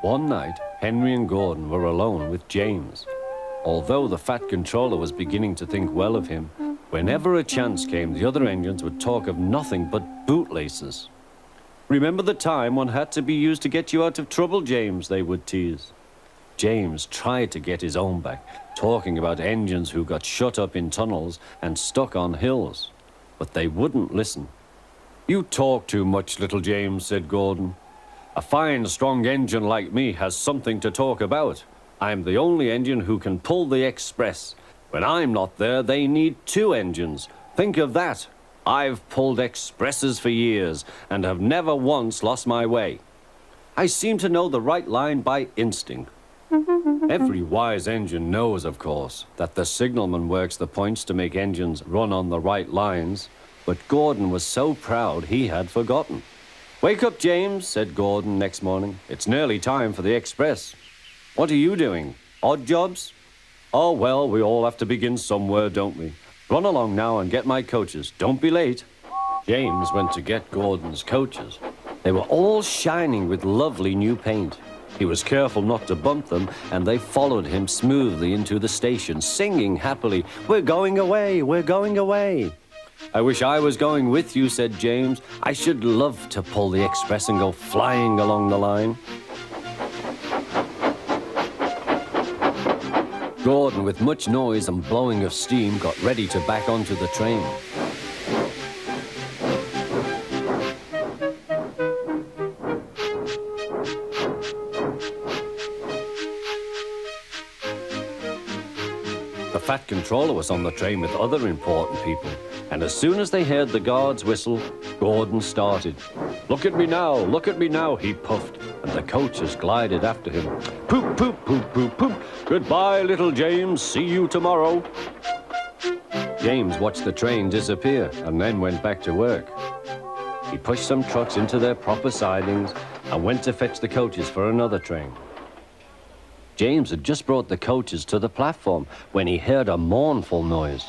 One night, Henry and Gordon were alone with James. Although the Fat Controller was beginning to think well of him, whenever a chance came, the other engines would talk of nothing but bootlaces. "Remember the time one had to be used to get you out of trouble, James," they would tease. James tried to get his own back, talking about engines who got shut up in tunnels and stuck on hills. But they wouldn't listen. "You talk too much, little James," said Gordon. "A fine, strong engine like me has something to talk about. I'm the only engine who can pull the express. When I'm not there, they need two engines. Think of that. I've pulled expresses for years and have never once lost my way. I seem to know the right line by instinct." Every wise engine knows, of course, that the signalman works the points to make engines run on the right lines, but Gordon was so proud he had forgotten. "Wake up, James," said Gordon next morning. "It's nearly time for the express." "What are you doing? Odd jobs?" "Oh, well, we all have to begin somewhere, don't we? Run along now and get my coaches. Don't be late." James went to get Gordon's coaches. They were all shining with lovely new paint. He was careful not to bump them, and they followed him smoothly into the station, singing happily, "We're going away, we're going away." "I wish I was going with you," said James. "I should love to pull the express and go flying along the line." Gordon, with much noise and blowing of steam, got ready to back onto the train. The Fat Controller was on the train with other important people, and as soon as they heard the guard's whistle, Gordon started. Look at me now," he puffed, and the coaches glided after him. "Poop, poop, poop, poop, poop. Goodbye, little James. See you tomorrow." James watched the train disappear and then went back to work. He pushed some trucks into their proper sidings and went to fetch the coaches for another train. James had just brought the coaches to the platform when he heard a mournful noise.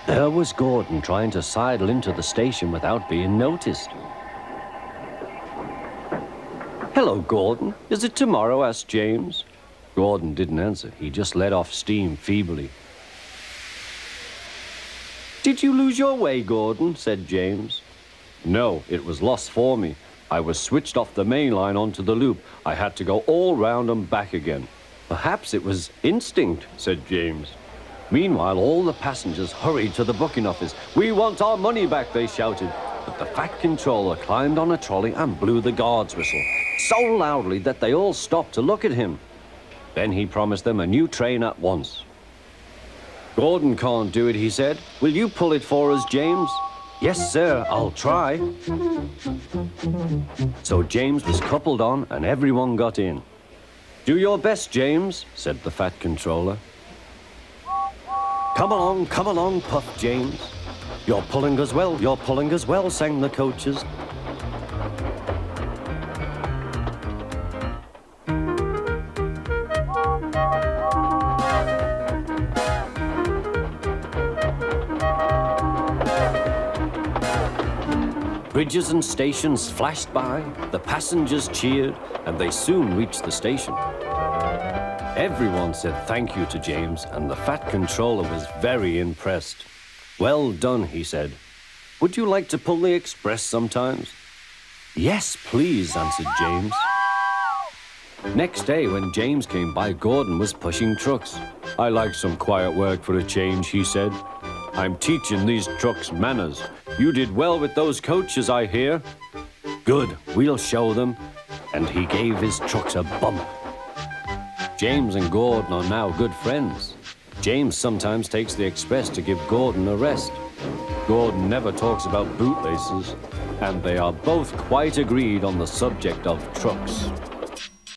There was Gordon trying to sidle into the station without being noticed. "Hello, Gordon. Is it tomorrow?" asked James. Gordon didn't answer. He just let off steam feebly. "Did you lose your way, Gordon?" said James. "No, it was lost for me. I was switched off the main line onto the loop. I had to go all round and back again." "Perhaps it was instinct," said James. Meanwhile, all the passengers hurried to the booking office. "We want our money back," they shouted. But the Fat Controller climbed on a trolley and blew the guard's whistle, so loudly that they all stopped to look at him. Then he promised them a new train at once. "Gordon can't do it," he said. "Will you pull it for us, James?" "Yes, sir, I'll try." So James was coupled on and everyone got in. "Do your best, James," said the Fat Controller. Come along, puffed James. You're pulling as well, sang the coaches. Bridges and stations flashed by, the passengers cheered, and they soon reached the station. Everyone said thank you to James, and the Fat Controller was very impressed. "Well done," he said. "Would you like to pull the express sometimes?" "Yes, please," answered James. Next day, when James came by, Gordon was pushing trucks. "I like some quiet work for a change," he said. "I'm teaching these trucks manners. You did well with those coaches, I hear." "Good, we'll show them." And he gave his trucks a bump. James and Gordon are now good friends. James sometimes takes the express to give Gordon a rest. Gordon never talks about bootlaces, and they are both quite agreed on the subject of trucks.